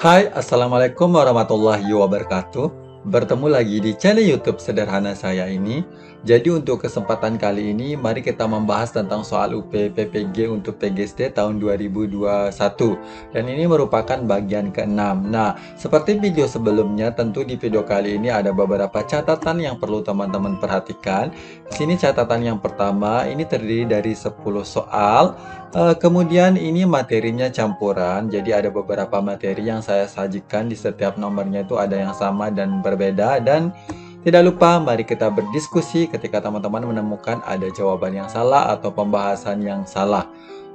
Hai, Assalamualaikum warahmatullahi wabarakatuh. Bertemu lagi di channel YouTube sederhana saya ini. Jadi untuk kesempatan kali ini, mari kita membahas tentang soal UP PPG untuk PGSD tahun 2021. Dan ini merupakan bagian ke-6. Nah, seperti video sebelumnya, tentu di video kali ini ada beberapa catatan yang perlu teman-teman perhatikan. Di sini catatan yang pertama, ini terdiri dari 10 soal. Kemudian ini materinya campuran, jadi ada beberapa materi yang saya sajikan di setiap nomornya itu ada yang sama dan berbeda. Dan tidak lupa mari kita berdiskusi ketika teman-teman menemukan ada jawaban yang salah atau pembahasan yang salah.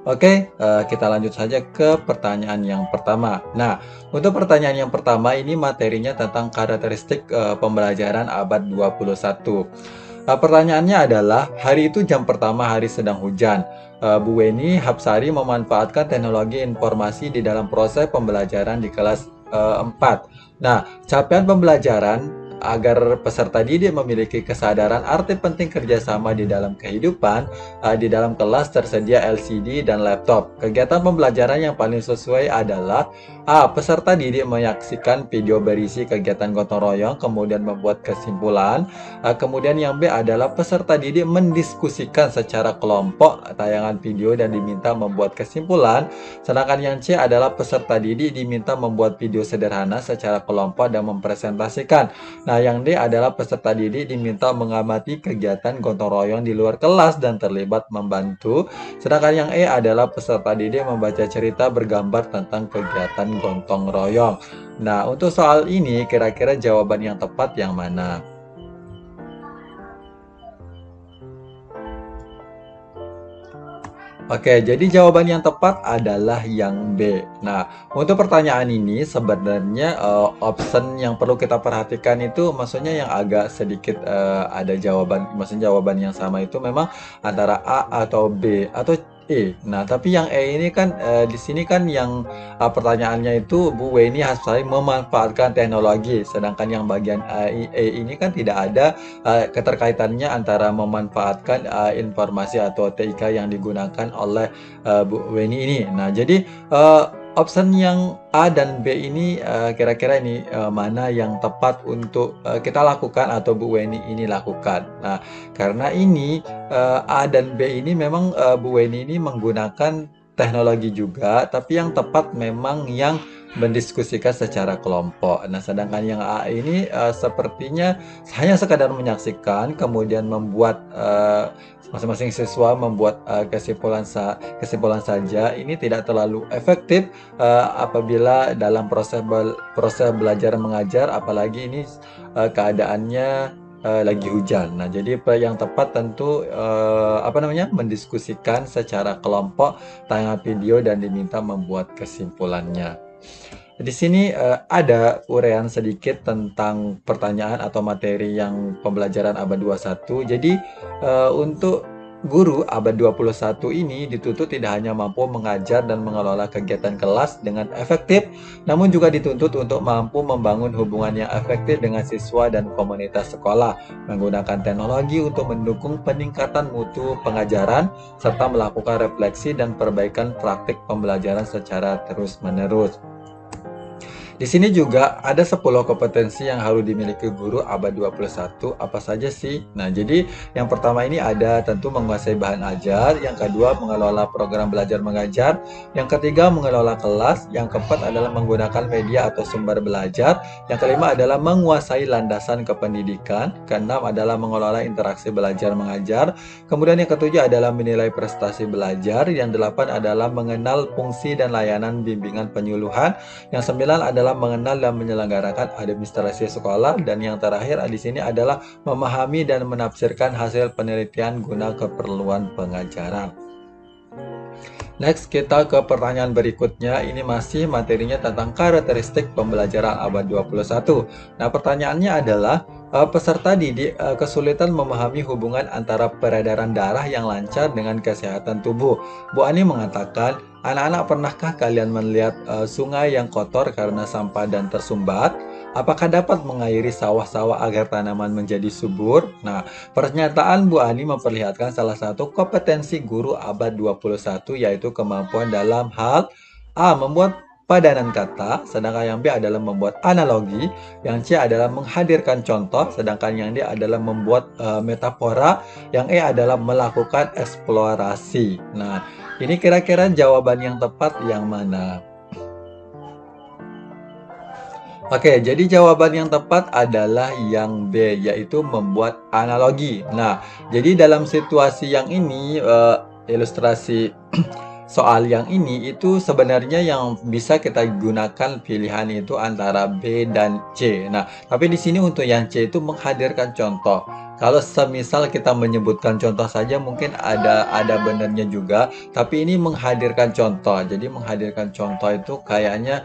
Oke, kita lanjut saja ke pertanyaan yang pertama. Nah, untuk pertanyaan yang pertama ini materinya tentang karakteristik pembelajaran abad 21. Pertanyaannya adalah, hari itu jam pertama hari sedang hujan. Bu Weni Hapsari memanfaatkan teknologi informasi di dalam proses pembelajaran di kelas 4. Nah, capaian pembelajaran agar peserta didik memiliki kesadaran arti penting kerjasama di dalam kehidupan, di dalam kelas tersedia LCD dan laptop. Kegiatan pembelajaran yang paling sesuai adalah A. Peserta didik menyaksikan video berisi kegiatan gotong royong, kemudian membuat kesimpulan. Kemudian yang B adalah peserta didik mendiskusikan secara kelompok tayangan video dan diminta membuat kesimpulan. Sedangkan yang C adalah peserta didik diminta membuat video sederhana secara kelompok dan mempresentasikan. Nah, yang D adalah peserta didik diminta mengamati kegiatan gotong royong di luar kelas dan terlibat membantu. Sedangkan yang E adalah peserta didik membaca cerita bergambar tentang kegiatan gotong royong. Nah, untuk soal ini kira-kira jawaban yang tepat yang mana? Oke, jadi jawaban yang tepat adalah yang B. Nah, untuk pertanyaan ini sebenarnya option yang perlu kita perhatikan itu maksudnya yang agak sedikit ada jawaban, maksudnya jawaban yang sama itu memang antara A atau B atau E. Nah, tapi yang E ini kan di sini kan yang pertanyaannya itu Bu Weni Hapsari memanfaatkan teknologi, sedangkan yang bagian E ini kan tidak ada keterkaitannya antara memanfaatkan informasi atau TIK yang digunakan oleh Bu Weni ini. Nah, jadi option yang A dan B ini kira-kira ini mana yang tepat untuk kita lakukan atau Bu Weni ini lakukan. Nah, karena ini A dan B ini memang Bu Weni ini menggunakan teknologi juga, tapi yang tepat memang yang mendiskusikan secara kelompok. Nah, sedangkan yang A ini sepertinya hanya sekadar menyaksikan, kemudian membuat masing-masing siswa membuat kesimpulan saja. Ini tidak terlalu efektif apabila dalam proses belajar mengajar, apalagi ini keadaannya lagi hujan. Nah, jadi yang tepat tentu mendiskusikan secara kelompok tayangan video dan diminta membuat kesimpulannya. Di sini ada uraian sedikit tentang pertanyaan atau materi yang pembelajaran abad 21. Jadi untuk guru abad 21 ini dituntut tidak hanya mampu mengajar dan mengelola kegiatan kelas dengan efektif, namun juga dituntut untuk mampu membangun hubungan yang efektif dengan siswa dan komunitas sekolah, menggunakan teknologi untuk mendukung peningkatan mutu pengajaran, serta melakukan refleksi dan perbaikan praktik pembelajaran secara terus-menerus. Di sini juga ada 10 kompetensi yang harus dimiliki guru abad 21. Apa saja sih? Nah, jadi yang pertama ini ada tentu menguasai bahan ajar, yang kedua mengelola program belajar mengajar, yang ketiga mengelola kelas, yang keempat adalah menggunakan media atau sumber belajar, yang kelima adalah menguasai landasan kependidikan, keenam adalah mengelola interaksi belajar mengajar, kemudian yang ketujuh adalah menilai prestasi belajar, yang delapan adalah mengenal fungsi dan layanan bimbingan penyuluhan, yang sembilan adalah mengenal dan menyelenggarakan administrasi sekolah, dan yang terakhir di sini adalah memahami dan menafsirkan hasil penelitian guna keperluan pengajaran. Next, kita ke pertanyaan berikutnya. Ini masih materinya tentang karakteristik pembelajaran abad 21. Nah, pertanyaannya adalah peserta didik kesulitan memahami hubungan antara peredaran darah yang lancar dengan kesehatan tubuh. Bu Ani mengatakan, anak-anak, pernahkah kalian melihat sungai yang kotor karena sampah dan tersumbat? Apakah dapat mengairi sawah-sawah agar tanaman menjadi subur? Nah, pernyataan Bu Ani memperlihatkan salah satu kompetensi guru abad 21, yaitu kemampuan dalam hal A. Membuat padanan kata, sedangkan yang B adalah membuat analogi, yang C adalah menghadirkan contoh, sedangkan yang D adalah membuat metafora, yang E adalah melakukan eksplorasi. Nah, ini kira-kira jawaban yang tepat yang mana? Oke, jadi jawaban yang tepat adalah yang B, yaitu membuat analogi. Nah, jadi dalam situasi yang ini, ilustrasi soal yang ini itu sebenarnya yang bisa kita gunakan pilihan itu antara B dan C. Nah, tapi di sini untuk yang C itu menghadirkan contoh. Kalau semisal kita menyebutkan contoh saja mungkin ada benernya juga, tapi ini menghadirkan contoh. Jadi menghadirkan contoh itu kayaknya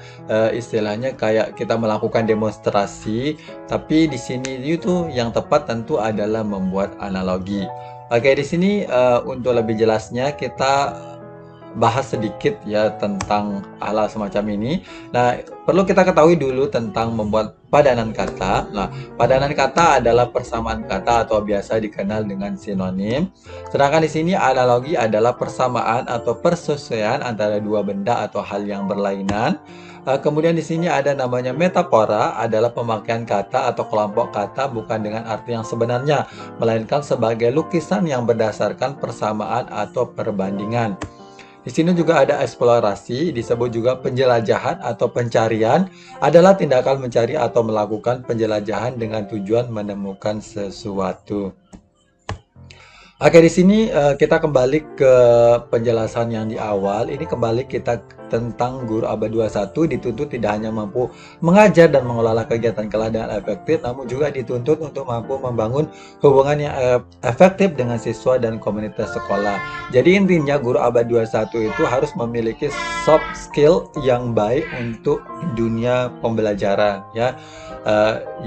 istilahnya kayak kita melakukan demonstrasi, tapi di sini itu yang tepat tentu adalah membuat analogi. Oke, di sini untuk lebih jelasnya kita bahas sedikit ya tentang hal semacam ini. Nah, perlu kita ketahui dulu tentang membuat padanan kata. Nah, padanan kata adalah persamaan kata atau biasa dikenal dengan sinonim. Sedangkan di sini analogi adalah persamaan atau persesuaian antara dua benda atau hal yang berlainan. Kemudian di sini ada namanya metafora, adalah pemakaian kata atau kelompok kata bukan dengan arti yang sebenarnya, melainkan sebagai lukisan yang berdasarkan persamaan atau perbandingan. Di sini juga ada eksplorasi, disebut juga penjelajahan atau pencarian, adalah tindakan mencari atau melakukan penjelajahan dengan tujuan menemukan sesuatu. Oke, di sini kita kembali ke penjelasan yang di awal. Ini kembali kita tentang guru abad 21 dituntut tidak hanya mampu mengajar dan mengelola kegiatan kelas dengan efektif, namun juga dituntut untuk mampu membangun hubungan yang efektif dengan siswa dan komunitas sekolah. Jadi intinya guru abad 21 itu harus memiliki soft skill yang baik untuk dunia pembelajaran ya.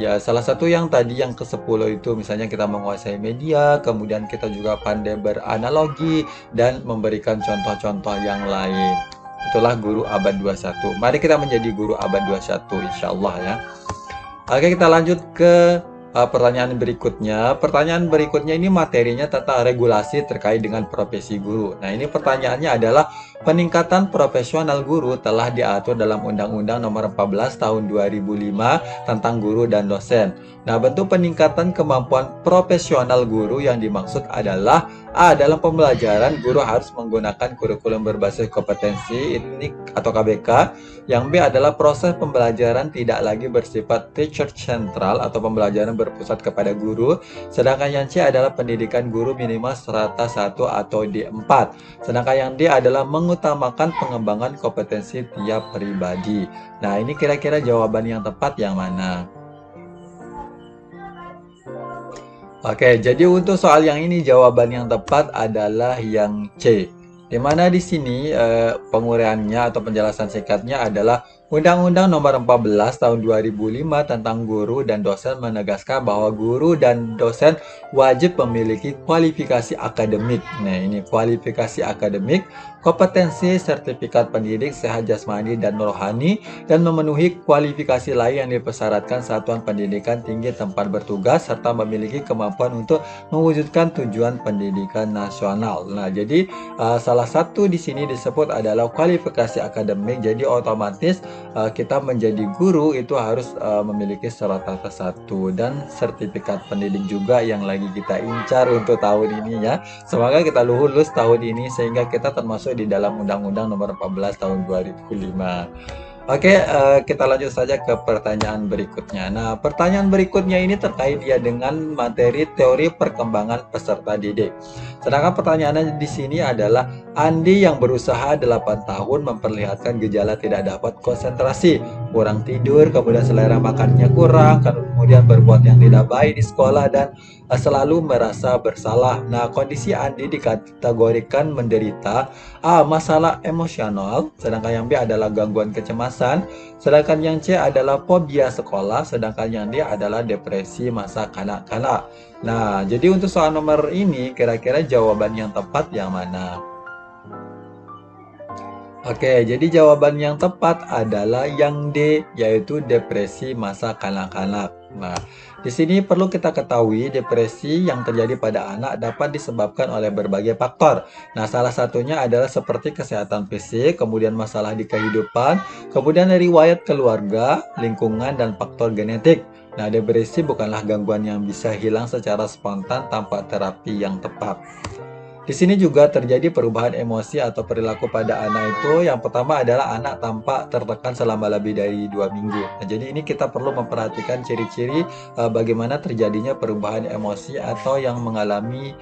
Ya salah satu yang tadi yang ke-10 itu misalnya kita menguasai media, kemudian kita juga pandai beranalogi dan memberikan contoh-contoh yang lain. Itulah guru abad 21. Mari kita menjadi guru abad 21 insyaallah ya. Oke, kita lanjut ke pertanyaan berikutnya. Pertanyaan berikutnya ini materinya tentang regulasi terkait dengan profesi guru. Nah, ini pertanyaannya adalah peningkatan profesional guru telah diatur dalam Undang-Undang Nomor 14 Tahun 2005 tentang guru dan dosen. Nah, bentuk peningkatan kemampuan profesional guru yang dimaksud adalah A. Dalam pembelajaran, guru harus menggunakan kurikulum berbasis kompetensi ini atau KBK. Yang B adalah proses pembelajaran tidak lagi bersifat teacher central atau pembelajaran berpusat kepada guru. Sedangkan yang C adalah pendidikan guru minimal strata 1 atau D4. Sedangkan yang D adalah mengutamakan pengembangan kompetensi tiap pribadi. Nah, ini kira-kira jawaban yang tepat yang mana? Oke, jadi untuk soal yang ini jawaban yang tepat adalah yang C. Di mana di sini penguraiannya atau penjelasan singkatnya adalah Undang-Undang Nomor 14 Tahun 2005 tentang guru dan dosen menegaskan bahwa guru dan dosen wajib memiliki kualifikasi akademik. Nah, ini kualifikasi akademik, kompetensi, sertifikat pendidik, sehat jasmani dan rohani, dan memenuhi kualifikasi lain yang dipersyaratkan satuan pendidikan tinggi tempat bertugas, serta memiliki kemampuan untuk mewujudkan tujuan pendidikan nasional. Nah, jadi salah satu di sini disebut adalah kualifikasi akademik. Jadi otomatis kita menjadi guru itu harus memiliki strata 1 dan sertifikat pendidik juga yang lagi kita incar untuk tahun ini ya. Semoga kita lulus tahun ini sehingga kita termasuk di dalam Undang-Undang Nomor 14 Tahun 2005. Oke, kita lanjut saja ke pertanyaan berikutnya. Nah, pertanyaan berikutnya ini terkait ya dengan materi teori perkembangan peserta didik. Sedangkan pertanyaannya di sini adalah Andi yang berusaha 8 tahun memperlihatkan gejala tidak dapat konsentrasi, kurang tidur, kemudian selera makannya kurang, kemudian berbuat yang tidak baik di sekolah dan selalu merasa bersalah. Nah, kondisi Andi dikategorikan menderita A. Masalah emosional, sedangkan yang B adalah gangguan kecemasan, sedangkan yang C adalah fobia sekolah, sedangkan yang D adalah depresi masa kanak-kanak. Nah, jadi untuk soal nomor ini kira-kira jawaban yang tepat yang mana? Oke, jadi jawaban yang tepat adalah yang D, yaitu depresi masa kanak-kanak. Nah, di sini perlu kita ketahui depresi yang terjadi pada anak dapat disebabkan oleh berbagai faktor. Nah, salah satunya adalah seperti kesehatan fisik, kemudian masalah di kehidupan, kemudian riwayat keluarga, lingkungan, dan faktor genetik. Nah, depresi bukanlah gangguan yang bisa hilang secara spontan tanpa terapi yang tepat. Di sini juga terjadi perubahan emosi atau perilaku pada anak itu. Yang pertama adalah anak tampak tertekan selama lebih dari 2 minggu. Nah, jadi ini kita perlu memperhatikan ciri-ciri bagaimana terjadinya perubahan emosi atau yang mengalami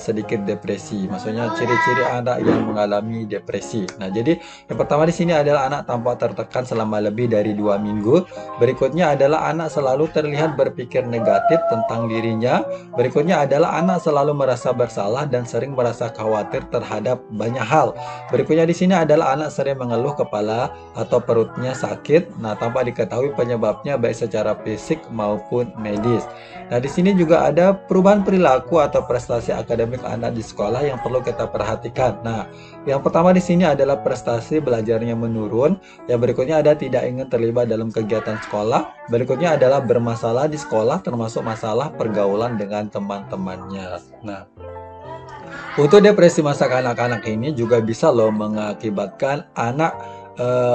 sedikit depresi. Maksudnya ciri-ciri anak yang mengalami depresi. Nah, jadi yang pertama di sini adalah anak tampak tertekan selama lebih dari 2 minggu. Berikutnya adalah anak selalu terlihat berpikir negatif tentang dirinya. Berikutnya adalah anak selalu merasa bersalah dan sering merasa khawatir terhadap banyak hal. Berikutnya di sini adalah anak sering mengeluh kepala atau perutnya sakit. Nah, tanpa diketahui penyebabnya baik secara fisik maupun medis. Nah, di sini juga ada perubahan perilaku atau prestasi akademik anak di sekolah yang perlu kita perhatikan. Nah, yang pertama di sini adalah prestasi belajarnya menurun. Yang berikutnya ada tidak ingin terlibat dalam kegiatan sekolah. Berikutnya adalah bermasalah di sekolah termasuk masalah pergaulan dengan teman-temannya. Nah, untuk depresi masa kanak-kanak ini juga bisa loh mengakibatkan anak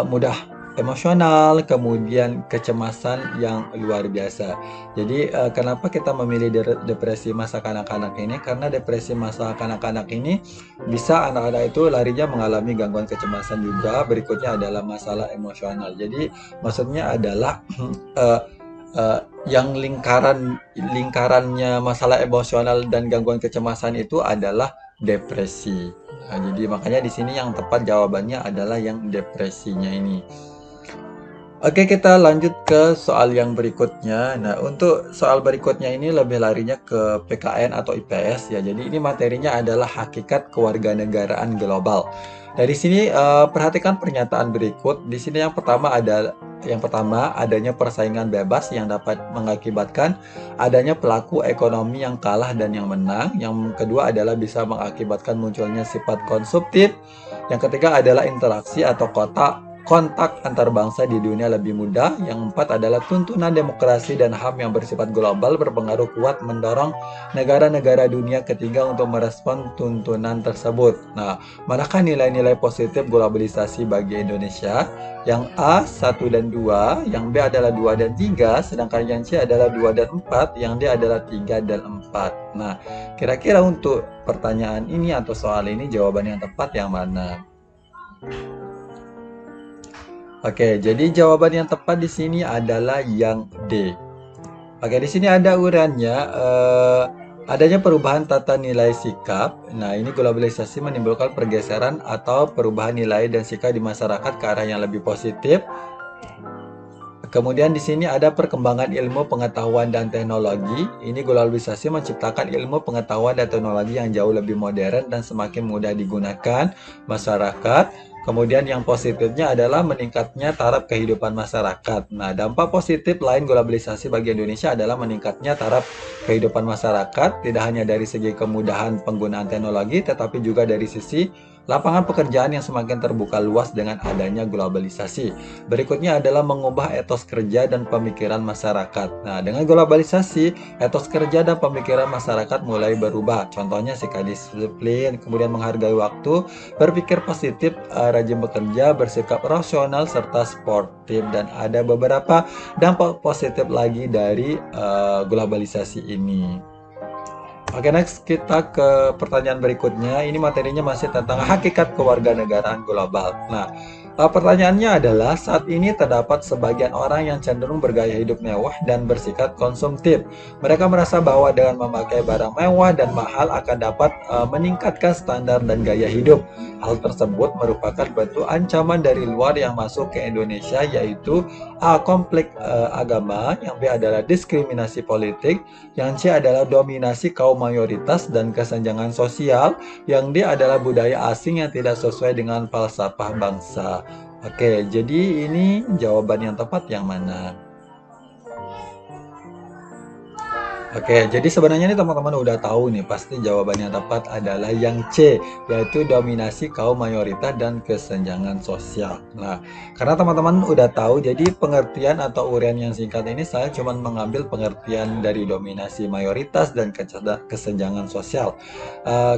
mudah emosional, kemudian kecemasan yang luar biasa. Jadi kenapa kita memilih depresi masa kanak-kanak ini? Karena depresi masa kanak-kanak ini bisa anak-anak itu larinya mengalami gangguan kecemasan juga. Berikutnya adalah masalah emosional. Jadi maksudnya adalah eh, yang lingkarannya masalah emosional dan gangguan kecemasan itu adalah depresi. Nah, jadi makanya di sini yang tepat jawabannya adalah yang depresinya ini. Oke, kita lanjut ke soal yang berikutnya. Nah, untuk soal berikutnya ini lebih larinya ke PKN atau IPS ya. Jadi ini materinya adalah hakikat kewarganegaraan global. Dari sini perhatikan pernyataan berikut. Di sini yang pertama adanya persaingan bebas yang dapat mengakibatkan adanya pelaku ekonomi yang kalah dan yang menang. Yang kedua adalah bisa mengakibatkan munculnya sifat konsumtif. Yang ketiga adalah interaksi atau kontak antar bangsa di dunia lebih mudah. Yang empat adalah tuntunan demokrasi dan HAM yang bersifat global berpengaruh kuat mendorong negara-negara dunia ketiga untuk merespon tuntunan tersebut. Nah, manakah nilai-nilai positif globalisasi bagi Indonesia? Yang A 1 dan 2, yang B adalah 2 dan 3, sedangkan yang C adalah 2 dan 4, yang D adalah 3 dan 4. Nah, kira-kira untuk pertanyaan ini atau soal ini jawaban yang tepat yang mana? Oke, jadi jawaban yang tepat di sini adalah yang D. Oke, di sini ada uraiannya, adanya perubahan tata nilai sikap. Nah, ini globalisasi menimbulkan pergeseran atau perubahan nilai dan sikap di masyarakat ke arah yang lebih positif. Kemudian di sini ada perkembangan ilmu pengetahuan dan teknologi. Ini globalisasi menciptakan ilmu pengetahuan dan teknologi yang jauh lebih modern dan semakin mudah digunakan masyarakat. Kemudian yang positifnya adalah meningkatnya taraf kehidupan masyarakat. Nah, dampak positif lain globalisasi bagi Indonesia adalah meningkatnya taraf kehidupan masyarakat, tidak hanya dari segi kemudahan penggunaan teknologi, tetapi juga dari sisi lapangan pekerjaan yang semakin terbuka luas dengan adanya globalisasi. Berikutnya adalah mengubah etos kerja dan pemikiran masyarakat. Nah, dengan globalisasi, etos kerja dan pemikiran masyarakat mulai berubah. Contohnya sikap disiplin, kemudian menghargai waktu, berpikir positif, rajin bekerja, bersikap rasional, serta sportif. Dan ada beberapa dampak positif lagi dari globalisasi ini. Oke, next kita ke pertanyaan berikutnya. Ini materinya masih tentang hakikat kewarganegaraan global. Nah, pertanyaannya adalah saat ini terdapat sebagian orang yang cenderung bergaya hidup mewah dan bersikap konsumtif. Mereka merasa bahwa dengan memakai barang mewah dan mahal akan dapat meningkatkan standar dan gaya hidup. Hal tersebut merupakan bentuk ancaman dari luar yang masuk ke Indonesia, yaitu A. Konflik agama, yang B adalah diskriminasi politik, yang C adalah dominasi kaum mayoritas dan kesenjangan sosial, yang D adalah budaya asing yang tidak sesuai dengan falsafah bangsa. Oke, jadi ini jawaban yang tepat yang mana? Oke, jadi sebenarnya nih teman-teman udah tahu nih, pasti jawaban yang tepat adalah yang C, yaitu dominasi kaum mayoritas dan kesenjangan sosial. Nah, karena teman-teman udah tahu, jadi pengertian atau uraian yang singkat ini saya cuma mengambil pengertian dari dominasi mayoritas dan kesenjangan sosial.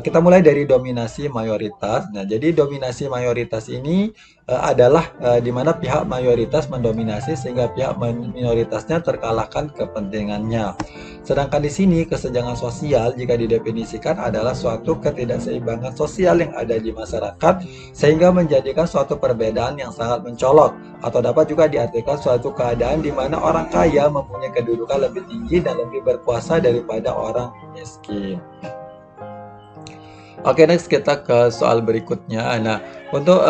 Kita mulai dari dominasi mayoritas. Nah, jadi dominasi mayoritas ini adalah di mana pihak mayoritas mendominasi sehingga pihak minoritasnya terkalahkan kepentingannya. Sedangkan di sini kesenjangan sosial jika didefinisikan adalah suatu ketidakseimbangan sosial yang ada di masyarakat sehingga menjadikan suatu perbedaan yang sangat mencolok, atau dapat juga diartikan suatu keadaan di mana orang kaya mempunyai kedudukan lebih tinggi dan lebih berkuasa daripada orang miskin. Oke, next kita ke soal berikutnya. Nah, untuk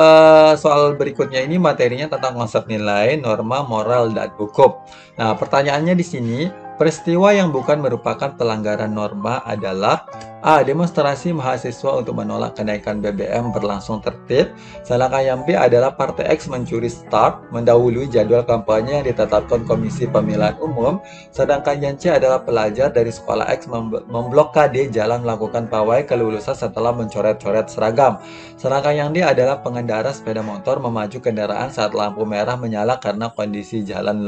soal berikutnya ini materinya tentang konsep nilai, norma, moral, dan hukum. Nah, pertanyaannya di sini, peristiwa yang bukan merupakan pelanggaran norma adalah A. Demonstrasi mahasiswa untuk menolak kenaikan BBM berlangsung tertib. Sedangkan yang B adalah Partai X mencuri start mendahului jadwal kampanye yang ditetapkan Komisi Pemilihan Umum. Sedangkan yang C adalah pelajar dari sekolah X memblokade jalan melakukan pawai kelulusan setelah mencoret-coret seragam. Sedangkan yang D adalah pengendara sepeda motor memacu kendaraan saat lampu merah menyala karena kondisi jalan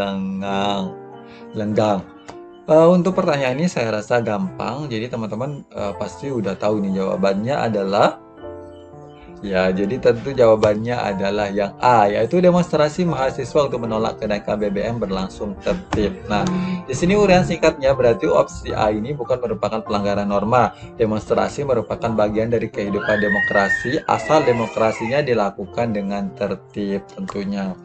lenggang. Untuk pertanyaan ini saya rasa gampang, jadi teman-teman pasti udah tahu nih jawabannya adalah ya, jadi tentu jawabannya adalah yang A, yaitu demonstrasi mahasiswa untuk menolak kenaikan BBM berlangsung tertib. Nah, di sini uraian singkatnya berarti opsi A ini bukan merupakan pelanggaran norma. Demonstrasi merupakan bagian dari kehidupan demokrasi, asal demokrasinya dilakukan dengan tertib tentunya.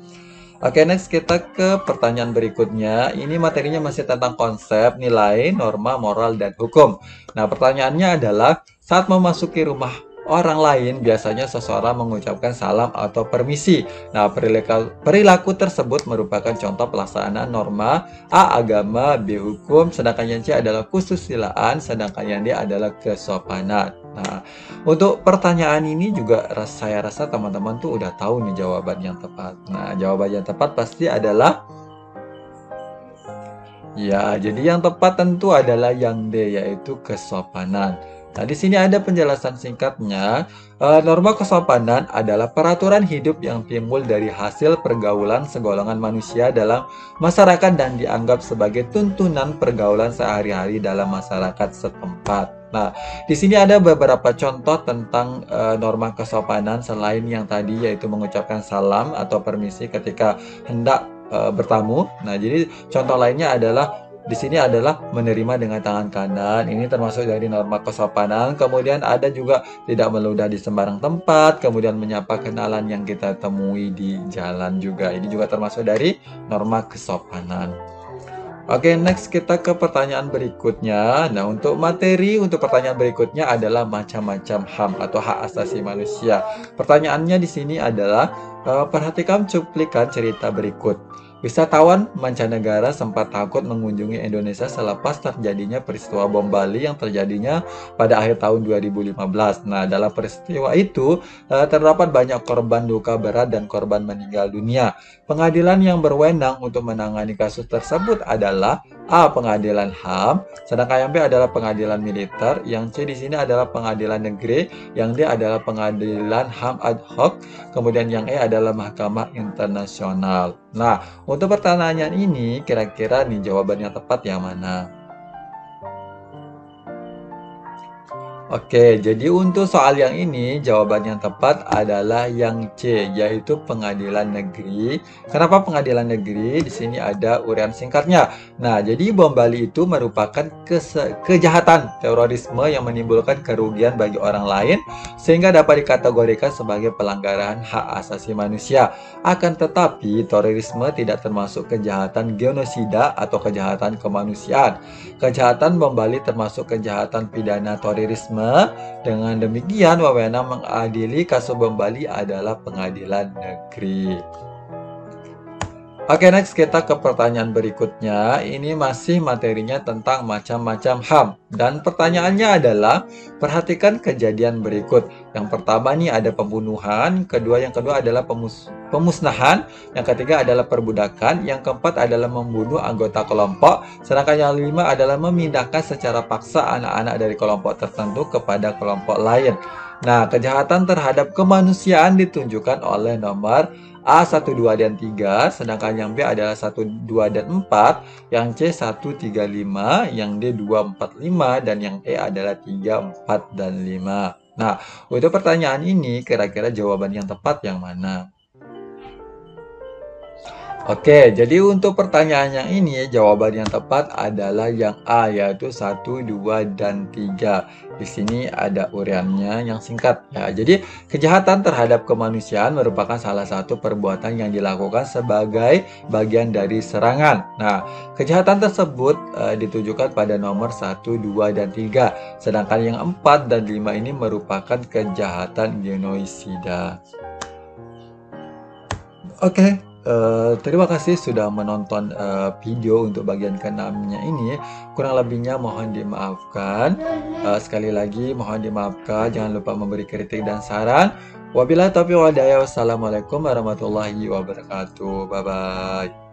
Oke, next kita ke pertanyaan berikutnya. Ini materinya masih tentang konsep, nilai, norma, moral, dan hukum. Nah, pertanyaannya adalah, saat memasuki rumah orang lain, biasanya seseorang mengucapkan salam atau permisi. Nah, perilaku tersebut merupakan contoh pelaksanaan norma A. Agama, B. Hukum, sedangkan yang C adalah kesusilaan, sedangkan yang D adalah kesopanan. Nah, untuk pertanyaan ini juga saya rasa teman-teman tuh udah tahu nih jawaban yang tepat. Nah, jawaban yang tepat pasti adalah ya, jadi yang tepat tentu adalah yang D, yaitu kesopanan. Nah, di sini ada penjelasan singkatnya. Norma kesopanan adalah peraturan hidup yang timbul dari hasil pergaulan segolongan manusia dalam masyarakat dan dianggap sebagai tuntunan pergaulan sehari-hari dalam masyarakat setempat. Nah, di sini ada beberapa contoh tentang norma kesopanan selain yang tadi, yaitu mengucapkan salam atau permisi ketika hendak bertamu. Nah, jadi contoh lainnya adalah di sini adalah menerima dengan tangan kanan. Ini termasuk dari norma kesopanan. Kemudian ada juga tidak meludah di sembarang tempat. Kemudian menyapa kenalan yang kita temui di jalan juga. Ini juga termasuk dari norma kesopanan. Oke, next kita ke pertanyaan berikutnya. Nah, untuk pertanyaan berikutnya adalah macam-macam HAM atau hak asasi manusia. Pertanyaannya di sini adalah, perhatikan cuplikan cerita berikut. Wisatawan mancanegara sempat takut mengunjungi Indonesia selepas terjadinya peristiwa bom Bali yang terjadinya pada akhir tahun 2015. Nah, dalam peristiwa itu terdapat banyak korban luka berat dan korban meninggal dunia. Pengadilan yang berwenang untuk menangani kasus tersebut adalah A. Pengadilan HAM, sedangkan yang B adalah pengadilan militer, yang C di sini adalah pengadilan negeri, yang D adalah pengadilan HAM ad hoc, kemudian yang E adalah Mahkamah Internasional. Nah, untuk pertanyaan ini kira-kira nih jawaban yang tepat yang mana? Oke, jadi untuk soal yang ini, jawaban yang tepat adalah yang C, yaitu pengadilan negeri. Kenapa pengadilan negeri? Di sini ada uraian singkatnya. Nah, jadi bom Bali itu merupakan kejahatan terorisme yang menimbulkan kerugian bagi orang lain, sehingga dapat dikategorikan sebagai pelanggaran hak asasi manusia. Akan tetapi, terorisme tidak termasuk kejahatan genosida atau kejahatan kemanusiaan. Kejahatan bom Bali termasuk kejahatan pidana terorisme. Dengan demikian, wewenang mengadili kasus bom Bali adalah pengadilan negeri. Oke, next kita ke pertanyaan berikutnya. Ini masih materinya tentang macam-macam HAM. Dan pertanyaannya adalah, perhatikan kejadian berikut. Yang pertama nih ada pembunuhan, yang kedua adalah pemusnahan, yang ketiga adalah perbudakan, yang keempat adalah membunuh anggota kelompok, sedangkan yang kelima adalah memindahkan secara paksa anak-anak dari kelompok tertentu kepada kelompok lain. Nah, kejahatan terhadap kemanusiaan ditunjukkan oleh nomor A 1, 2, dan 3, sedangkan yang B adalah 1, 2, dan 4, yang C 1, 3, 5, yang D 2, 4, 5, dan yang E adalah 3, 4, dan 5. Nah, untuk pertanyaan ini, kira-kira jawaban yang tepat yang mana? Oke, jadi untuk pertanyaan yang ini, jawaban yang tepat adalah yang A, yaitu 1, 2, dan 3. Di sini ada uraiannya yang singkat. Ya, jadi kejahatan terhadap kemanusiaan merupakan salah satu perbuatan yang dilakukan sebagai bagian dari serangan. Nah, kejahatan tersebut ditujukan pada nomor 1, 2, dan 3. Sedangkan yang 4 dan 5 ini merupakan kejahatan genosida. Oke, terima kasih sudah menonton video untuk bagian ke-6-nya ini. Kurang lebihnya mohon dimaafkan. Sekali lagi mohon dimaafkan. Jangan lupa memberi kritik dan saran. Wabillahi taufiq wal hidayah. Wassalamualaikum warahmatullahi wabarakatuh. Bye-bye.